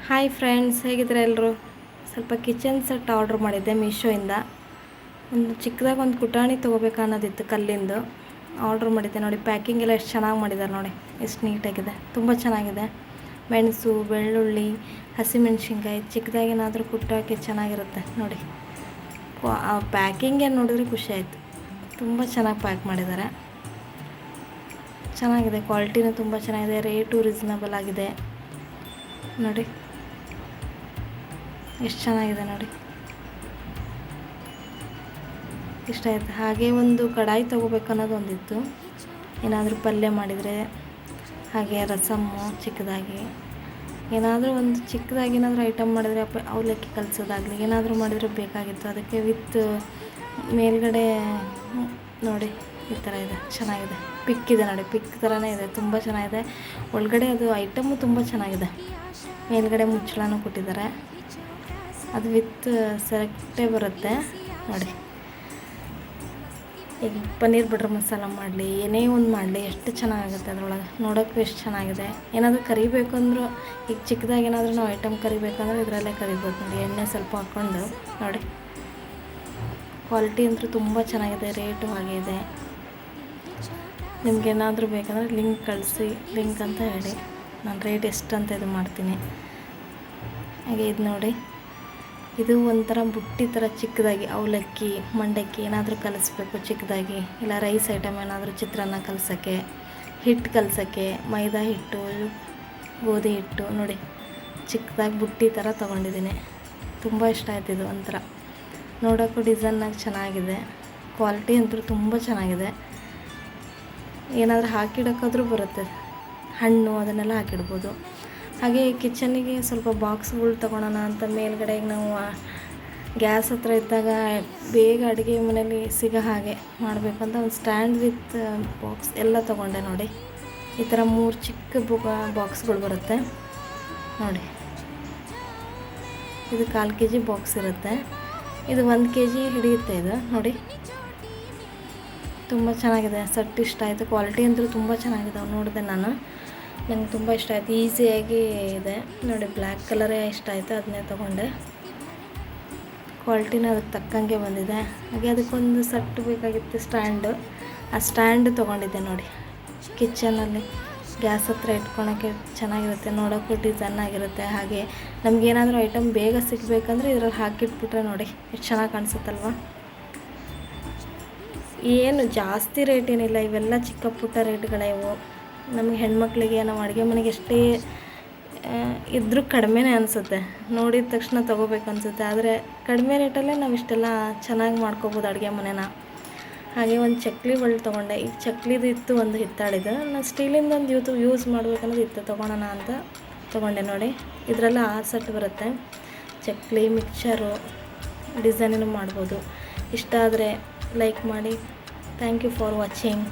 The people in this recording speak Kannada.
ಹಾಯ್ ಫ್ರೆಂಡ್ಸ್, ಹೇಗಿದ್ರೆ ಎಲ್ಲರೂ. ಸ್ವಲ್ಪ ಕಿಚನ್ ಸೆಟ್ ಆರ್ಡ್ರ್ ಮಾಡಿದ್ದೆ ಮೀಶೋಯಿಂದ. ಒಂದು ಚಿಕ್ಕದಾಗಿ ಒಂದು ಕುಟಾಣಿ ತೊಗೋಬೇಕು ಅನ್ನೋದಿತ್ತು, ಕಲ್ಲಿಂದು. ಆರ್ಡ್ರ್ ಮಾಡಿದ್ದೆ ನೋಡಿ. ಪ್ಯಾಕಿಂಗ್ ಎಲ್ಲ ಎಷ್ಟು ಚೆನ್ನಾಗಿ ಮಾಡಿದ್ದಾರೆ ನೋಡಿ, ಎಷ್ಟು ನೀಟಾಗಿದೆ, ತುಂಬ ಚೆನ್ನಾಗಿದೆ. ಮೆಣಸು, ಬೆಳ್ಳುಳ್ಳಿ, ಹಸಿಮೆಣ್ಸಿನ್ಕಾಯಿ ಚಿಕ್ಕದಾಗಿ ಏನಾದರೂ ಕುಟ್ಟಾಕಿ ಚೆನ್ನಾಗಿರುತ್ತೆ ನೋಡಿ. ಆ ಪ್ಯಾಕಿಂಗೇ ನೋಡಿದ್ರೆ ಖುಷಿ ಆಯಿತು. ತುಂಬ ಚೆನ್ನಾಗಿ ಪ್ಯಾಕ್ ಮಾಡಿದ್ದಾರೆ. ಚೆನ್ನಾಗಿದೆ, ಕ್ವಾಲಿಟಿನೂ ತುಂಬ ಚೆನ್ನಾಗಿದೆ, ರೇಟು ರೀಸನಬಲ್ ಆಗಿದೆ ನೋಡಿ. ಎಷ್ಟು ಚೆನ್ನಾಗಿದೆ ನೋಡಿ, ಇಷ್ಟ ಆಯಿತು. ಹಾಗೆ ಒಂದು ಕಡಾಯಿ ತೊಗೋಬೇಕು ಅನ್ನೋದು ಒಂದಿತ್ತು, ಏನಾದರೂ ಪಲ್ಯ ಮಾಡಿದರೆ, ಹಾಗೆ ರಸಮ್ಮು ಚಿಕ್ಕದಾಗಿ ಏನಾದರೂ ಒಂದು ಚಿಕ್ಕದಾಗಿ ಏನಾದರೂ ಐಟಮ್ ಮಾಡಿದರೆ, ಅವಲಕ್ಕಿ ಕಲಿಸೋದಾಗಲಿ ಏನಾದರೂ ಮಾಡಿದರೆ ಬೇಕಾಗಿತ್ತು. ಅದಕ್ಕೆ ವಿತ್ ಮೇಲ್ಗಡೆ ನೋಡಿ ಈ ಥರ ಇದೆ, ಚೆನ್ನಾಗಿದೆ. ಪಿಕ್ ಇದೆ ನೋಡಿ, ಪಿಕ್ ಥರನೇ ಇದೆ, ತುಂಬ ಚೆನ್ನಾಗಿದೆ. ಒಳಗಡೆ ಅದು ಐಟಮು ತುಂಬ ಚೆನ್ನಾಗಿದೆ. ಮೇಲ್ಗಡೆ ಮುಚ್ಚಳನೂ ಕೊಟ್ಟಿದ್ದಾರೆ. ಅದು ವಿತ್ ಸೆಲೆಕ್ಟೇ ಬರುತ್ತೆ ನೋಡಿ. ಈಗ ಪನ್ನೀರ್ ಬಟರ್ ಮಸಾಲ ಮಾಡಲಿ, ಏನೇ ಒಂದು ಮಾಡಲಿ, ಎಷ್ಟು ಚೆನ್ನಾಗುತ್ತೆ ಅದರೊಳಗೆ. ನೋಡೋಕ್ಕೂ ಎಷ್ಟು ಚೆನ್ನಾಗಿದೆ. ಏನಾದರೂ ಕರಿಬೇಕು ಅಂದರೂ, ಈಗ ಚಿಕ್ಕದಾಗಿ ಏನಾದರೂ ನಾವು ಐಟಮ್ ಕರಿಬೇಕಂದ್ರೆ ಇದರಲ್ಲೇ ಕರಿಬೋದು ನೋಡಿ. ಎಣ್ಣೆ ಸ್ವಲ್ಪ ಹಾಕ್ಕೊಂಡು ನೋಡಿ. ಕ್ವಾಲಿಟಿ ಅಂತೂ ತುಂಬ ಚೆನ್ನಾಗಿದೆ, ರೇಟು ಹಾಗೆ ಇದೆ. ನಿಮ್ಗೇನಾದರೂ ಬೇಕಂದರೆ ಲಿಂಕ್ ಕಳಿಸಿ, ಲಿಂಕ್ ಅಂತ ಹೇಳಿ ನಾನು ರೇಟ್ ಎಷ್ಟು ಅಂತ ಇದು ಮಾಡ್ತೀನಿ. ಹಾಗೆ ಇದು ನೋಡಿ, ಇದು ಒಂಥರ ಬುಟ್ಟಿ ಥರ ಚಿಕ್ಕದಾಗಿ ಅವಲಕ್ಕಿ, ಮಂಡಕ್ಕಿ ಏನಾದರೂ ಕಲಿಸ್ಬೇಕು ಚಿಕ್ಕದಾಗಿ, ಇಲ್ಲ ರೈಸ್ ಐಟಮ್ ಏನಾದರೂ ಚಿತ್ರಾನ್ನ ಕಲಸೋಕ್ಕೆ, ಹಿಟ್ಟು ಕಲಸೋಕ್ಕೆ, ಮೈದಾ ಹಿಟ್ಟು, ಗೋಧಿ ಹಿಟ್ಟು ನೋಡಿ. ಚಿಕ್ಕದಾಗಿ ಬುಟ್ಟಿ ಥರ ತೊಗೊಂಡಿದ್ದೀನಿ. ತುಂಬ ಇಷ್ಟ ಆಯ್ತು. ಇದು ಒಂಥರ ನೋಡೋಕ್ಕೂ ಡಿಸೈನಾಗಿ ಚೆನ್ನಾಗಿದೆ. ಕ್ವಾಲಿಟಿ ಅಂತೂ ತುಂಬ ಚೆನ್ನಾಗಿದೆ. ಏನಾದರೂ ಹಾಕಿಡೋಕ್ಕಾದ್ರೂ ಬರುತ್ತೆ, ಹಣ್ಣು ಅದನ್ನೆಲ್ಲ ಹಾಕಿಡ್ಬೋದು. ಹಾಗೆ ಕಿಚನಿಗೆ ಸ್ವಲ್ಪ ಬಾಕ್ಸ್ಗಳು ತೊಗೊಳೋಣ ಅಂತ ಮೇಲ್ಗಡೆಗೆ ನಾವು ಗ್ಯಾಸ್ ಹತ್ರ ಇದ್ದಾಗ ಬೇಗ ಅಡುಗೆ ಮನೇಲಿ ಸಿಗೋ ಹಾಗೆ ಮಾಡಬೇಕು ಅಂತ ಒಂದು ಸ್ಟ್ಯಾಂಡ್ ವಿತ್ ಬಾಕ್ಸ್ ಎಲ್ಲ ತೊಗೊಂಡೆ ನೋಡಿ. ಈ ಥರ 3 ಚಿಕ್ಕ ಬಾಕ್ಸ್ಗಳು ಬರುತ್ತೆ ನೋಡಿ. ಇದು 1/4 kg ಬಾಕ್ಸ್ ಇರುತ್ತೆ. ಇದು 1 kg ಹಿಡಿಯುತ್ತೆ ಇದು ನೋಡಿ. ತುಂಬ ಚೆನ್ನಾಗಿದೆ, ಸೆಟ್ ಇಷ್ಟ ಆಯಿತು. ಕ್ವಾಲಿಟಿ ಅಂತೂ ತುಂಬ ಚೆನ್ನಾಗಿದೆ. ನೋಡಿದೆ ನಾನು, ನಂಗೆ ತುಂಬ ಇಷ್ಟ ಆಯಿತು. ಈಸಿಯಾಗಿ ಇದೆ ನೋಡಿ. ಬ್ಲ್ಯಾಕ್ ಕಲರೇ ಇಷ್ಟ ಆಯಿತು, ಅದನ್ನೇ ತೊಗೊಂಡೆ. ಕ್ವಾಲಿಟಿನೂ ಅದಕ್ಕೆ ತಕ್ಕಂಗೆ ಬಂದಿದೆ. ಹಾಗೆ ಅದಕ್ಕೊಂದು ಸೆಟ್ ಬೇಕಾಗಿತ್ತು, ಸ್ಟ್ಯಾಂಡು. ಆ ಸ್ಟ್ಯಾಂಡ್ ತೊಗೊಂಡಿದ್ದೆ ನೋಡಿ. ಕಿಚನಲ್ಲಿ ಗ್ಯಾಸ್ ಹತ್ರ ಇಟ್ಕೊಳೋಕ್ಕೆ ಚೆನ್ನಾಗಿರುತ್ತೆ, ನೋಡೋಕ್ಕೂ ಡಿಸೈನ್ ಆಗಿರುತ್ತೆ. ಹಾಗೆ ನಮಗೇನಾದರೂ ಐಟಮ್ ಬೇಗ ಸಿಗಬೇಕಂದ್ರೆ ಇದ್ರಲ್ಲಿ ಹಾಕಿಟ್ಬಿಟ್ರೆ ನೋಡಿ ಎಷ್ಟು ಚೆನ್ನಾಗಿ ಕಾಣಿಸುತ್ತಲ್ವ. ಏನು ಜಾಸ್ತಿ ರೇಟ್ ಏನಿಲ್ಲ, ಇವೆಲ್ಲ ಚಿಕ್ಕ ಪುಟ್ಟ ರೇಟ್ಗಳೇ ಇವು. ನಮಗೆ ಹೆಣ್ಮಕ್ಳಿಗೆ ನಾವು ಅಡುಗೆ ಮನೆಗೆ ಎಷ್ಟೇ ಇದ್ದರೂ ಕಡಿಮೆನೇ ಅನಿಸುತ್ತೆ. ನೋಡಿದ ತಕ್ಷಣ ತೊಗೋಬೇಕು ಅನಿಸುತ್ತೆ. ಆದರೆ ಕಡಿಮೆ ರೇಟಲ್ಲೇ ನಾವು ಇಷ್ಟೆಲ್ಲ ಚೆನ್ನಾಗಿ ಮಾಡ್ಕೋಬೋದು ಅಡುಗೆ ಮನೆನ. ಹಾಗೆ ಒಂದು ಚಕ್ಲಿ ಒಳ್ಳೆ ತೊಗೊಂಡೆ. ಈಗ ಚಕ್ಲಿದು ಇತ್ತು, ಒಂದು ಹಿತ್ತಾಳಿದು. ನಾನು ಸ್ಟೀಲಿಂದ ಒಂದು ಯೂಸ್ ಮಾಡಬೇಕನ್ನೋದು ಇತ್ತು, ತೊಗೊಳೋಣ ಅಂತ ತೊಗೊಂಡೆ ನೋಡಿ. ಇದರೆಲ್ಲ 6 ಸೆಟ್ ಬರುತ್ತೆ. ಚಕ್ಲಿ, ಮಿಕ್ಚರು, ಡಿಸೈನೂ ಮಾಡ್ಬೋದು. ಇಷ್ಟ ಆದರೆ ಲೈಕ್ ಮಾಡಿ. Thank you for watching.